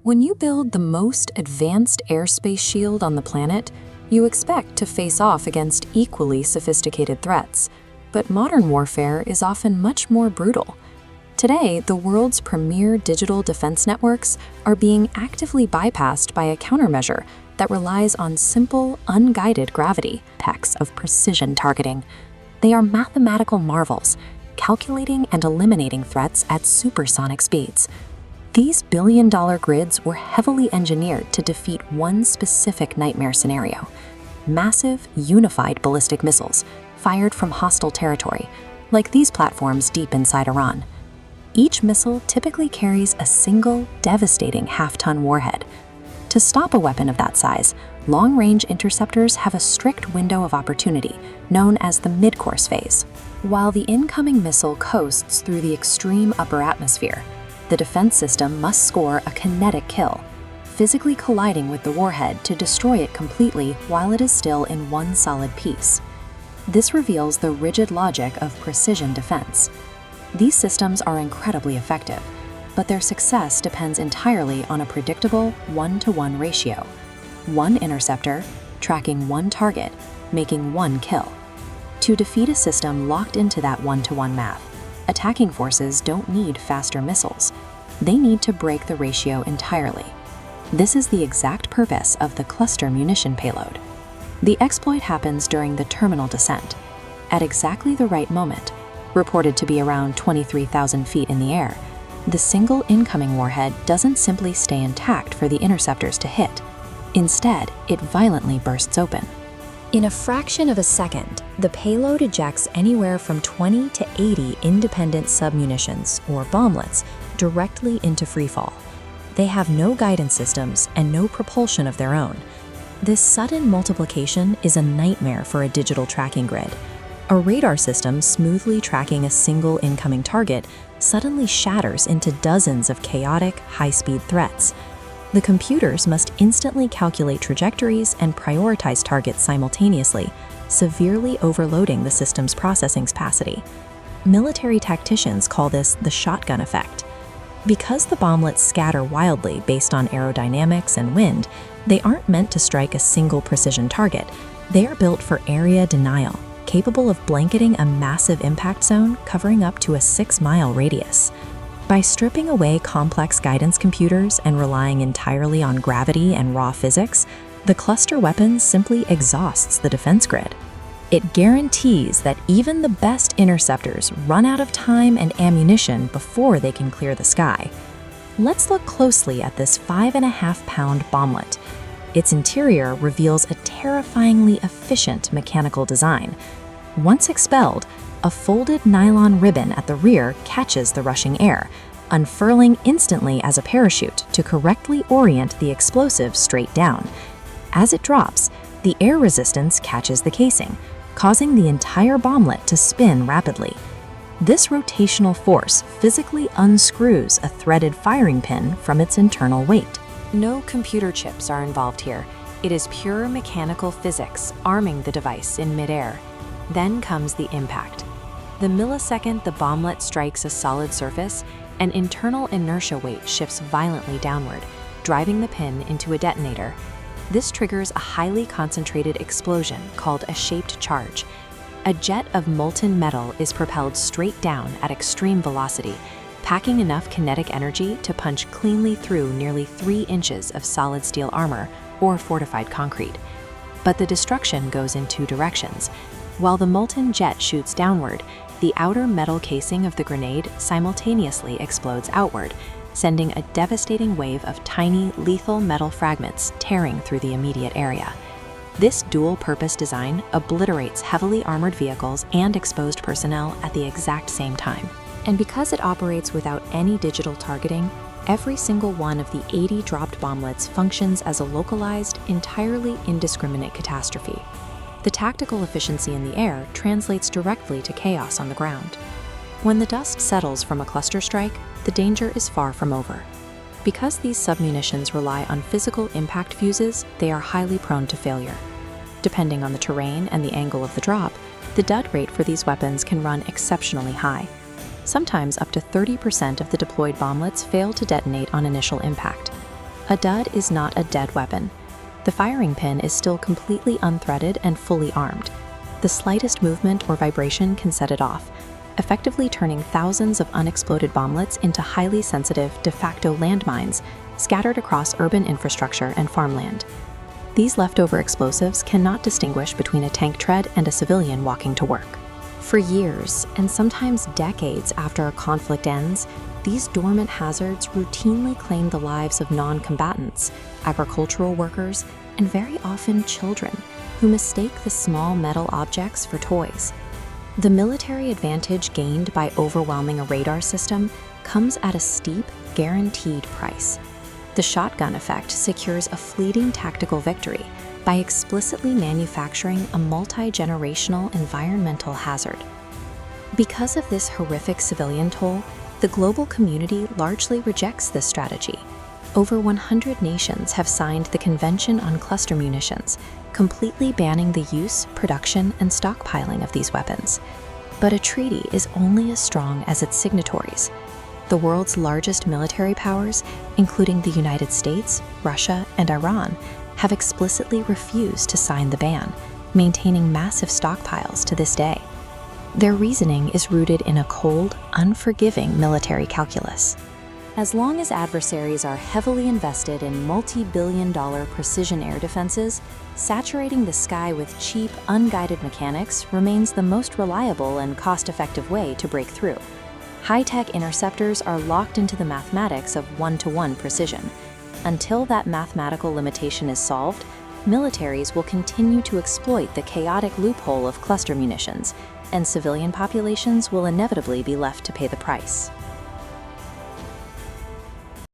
When you build the most advanced airspace shield on the planet, you expect to face off against equally sophisticated threats. But modern warfare is often much more brutal. Today, the world's premier digital defense networks are being actively bypassed by a countermeasure that relies on simple, unguided gravity packs of precision targeting. They are mathematical marvels, calculating and eliminating threats at supersonic speeds. These billion-dollar grids were heavily engineered to defeat one specific nightmare scenario: massive, unified ballistic missiles fired from hostile territory, like these platforms deep inside Iran. Each missile typically carries a single, devastating half-ton warhead. To stop a weapon of that size, long-range interceptors have a strict window of opportunity, known as the mid-course phase. While the incoming missile coasts through the extreme upper atmosphere, the defense system must score a kinetic kill, physically colliding with the warhead to destroy it completely while it is still in one solid piece. This reveals the rigid logic of precision defense. These systems are incredibly effective, but their success depends entirely on a predictable 1-to-1 ratio. One interceptor, tracking one target, making one kill. To defeat a system locked into that 1-to-1 math, attacking forces don't need faster missiles. They need to break the ratio entirely. This is the exact purpose of the cluster munition payload. The exploit happens during the terminal descent. At exactly the right moment, reported to be around 23,000 feet in the air, the single incoming warhead doesn't simply stay intact for the interceptors to hit. Instead, it violently bursts open. In a fraction of a second, the payload ejects anywhere from 20 to 80 independent submunitions, or bomblets, directly into freefall. They have no guidance systems and no propulsion of their own. This sudden multiplication is a nightmare for a digital tracking grid. A radar system smoothly tracking a single incoming target suddenly shatters into dozens of chaotic, high-speed threats. The computers must instantly calculate trajectories and prioritize targets simultaneously, severely overloading the system's processing capacity. Military tacticians call this the shotgun effect. Because the bomblets scatter wildly based on aerodynamics and wind, they aren't meant to strike a single precision target. They are built for area denial, capable of blanketing a massive impact zone covering up to a 6-mile radius. By stripping away complex guidance computers and relying entirely on gravity and raw physics, the cluster weapon simply exhausts the defense grid. It guarantees that even the best interceptors run out of time and ammunition before they can clear the sky. Let's look closely at this 5.5-pound bomblet. Its interior reveals a terrifyingly efficient mechanical design. Once expelled, a folded nylon ribbon at the rear catches the rushing air, unfurling instantly as a parachute to correctly orient the explosive straight down. As it drops, the air resistance catches the casing, causing the entire bomblet to spin rapidly. This rotational force physically unscrews a threaded firing pin from its internal weight. No computer chips are involved here. It is pure mechanical physics arming the device in midair. Then comes the impact. The millisecond the bomblet strikes a solid surface, an internal inertia weight shifts violently downward, driving the pin into a detonator. This triggers a highly concentrated explosion called a shaped charge. A jet of molten metal is propelled straight down at extreme velocity, packing enough kinetic energy to punch cleanly through nearly 3 inches of solid steel armor or fortified concrete. But the destruction goes in 2 directions. While the molten jet shoots downward, the outer metal casing of the grenade simultaneously explodes outward, sending a devastating wave of tiny, lethal metal fragments tearing through the immediate area. This dual-purpose design obliterates heavily armored vehicles and exposed personnel at the exact same time. And because it operates without any digital targeting, every single one of the 80 dropped bomblets functions as a localized, entirely indiscriminate catastrophe. The tactical efficiency in the air translates directly to chaos on the ground. When the dust settles from a cluster strike, the danger is far from over. Because these submunitions rely on physical impact fuses, they are highly prone to failure. Depending on the terrain and the angle of the drop, the dud rate for these weapons can run exceptionally high. Sometimes up to 30% of the deployed bomblets fail to detonate on initial impact. A dud is not a dead weapon. The firing pin is still completely unthreaded and fully armed. The slightest movement or vibration can set it off, effectively turning thousands of unexploded bomblets into highly sensitive de facto landmines scattered across urban infrastructure and farmland. These leftover explosives cannot distinguish between a tank tread and a civilian walking to work. For years, and sometimes decades after a conflict ends, these dormant hazards routinely claim the lives of non-combatants, agricultural workers, and very often children, who mistake the small metal objects for toys. The military advantage gained by overwhelming a radar system comes at a steep, guaranteed price. The shotgun effect secures a fleeting tactical victory by explicitly manufacturing a multi-generational environmental hazard. Because of this horrific civilian toll, the global community largely rejects this strategy. Over 100 nations have signed the Convention on Cluster Munitions, completely banning the use, production, and stockpiling of these weapons. But a treaty is only as strong as its signatories. The world's largest military powers, including the United States, Russia, and Iran, have explicitly refused to sign the ban, maintaining massive stockpiles to this day. Their reasoning is rooted in a cold, unforgiving military calculus. As long as adversaries are heavily invested in multi-billion-dollar precision air defenses, saturating the sky with cheap, unguided mechanics remains the most reliable and cost-effective way to break through. High-tech interceptors are locked into the mathematics of one-to-one precision. Until that mathematical limitation is solved, militaries will continue to exploit the chaotic loophole of cluster munitions, and civilian populations will inevitably be left to pay the price.